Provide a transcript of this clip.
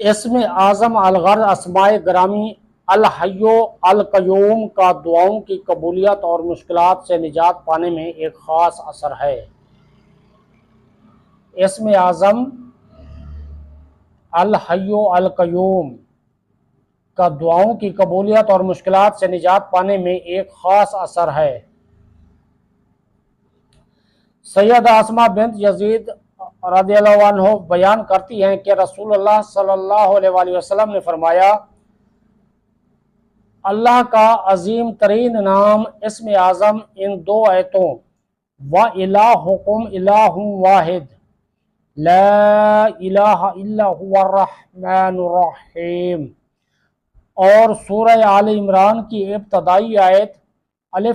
اسم اعظم الغرض اسماء گرامی الحی القیوم کا دعاؤں کی قبولیت اور مشکلات سے نجات پانے میں ایک خاص اثر ہے۔ اسم اعظم الحی القیوم کا دعاؤں کی قبولیت اور مشکلات سے نجات پانے میں ایک خاص اثر ہے۔ سیدہ اسماء بنت یزید رضی اللہ عنہ بیان کرتی ہیں کہ رسول اللہ صلی اللہ علیہ وآلہ وسلم نے فرمایا، اللہ کا عظیم ترین نام اسم اعظم ان دو آیتوں وَإِلَٰهُكُمْ إِلَٰهٌ وَاحِدٌ لَا الہ الا هو الرحمن الرحیم اور سورہ آل عمران کی ابتدائی آیت الف